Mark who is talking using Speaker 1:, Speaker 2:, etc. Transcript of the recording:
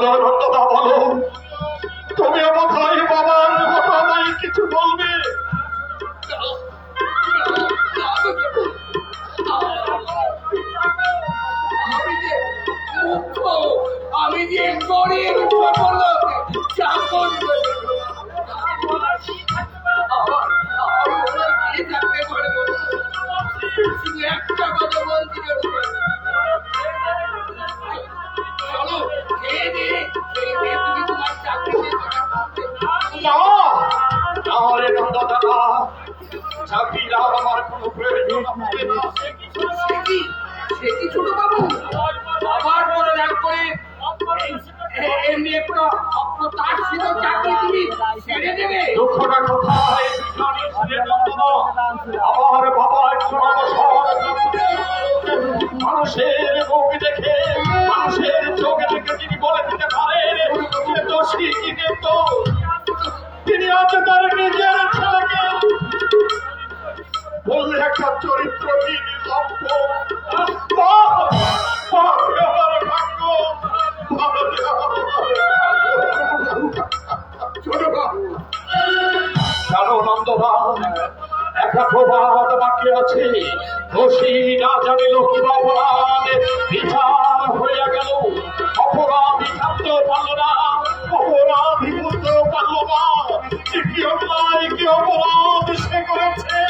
Speaker 1: বলো নন্দদা, বলো তুমি কোথায় বাবার ঘটনায় কিছু বলবে?
Speaker 2: আমি যে গরিব চাকর একটা কথা বলছি, চলো খেয়ে দিয়ে তুমি তোমার চাকরি
Speaker 1: তাহলে নন্দদা চাকরিটা আমার কোনো প্রয়োজন হবে না।
Speaker 2: সে কি ছোট বাবু, বাবার পরে রাগ করে এমনি একটা অপ্রত্যাশিত চাকরি তুমি ছেড়ে দেবে?
Speaker 1: দুঃখটা কোথায় আমার বাবা একজন মানুষের মুখ দেখে, মানুষের চোখে দেখে তিনি বলে দিতে পারেন যে দোষী কিন্তু তিনি আজ তার নিজের ছেলেকে বললে একটা চরিত্রহীন লম্প। আমার ভাগ্য জানো নন্দদা, একটা প্রবাদ বাক্য আছে, দোষী না জানিল কিবা অপরাধ, বিচার হইয়া গেল অপরাধী জানতে পারল না, অপরাধী বুঝতেও পারল না কি অন্যায় কি অপরাধ সে করেছে।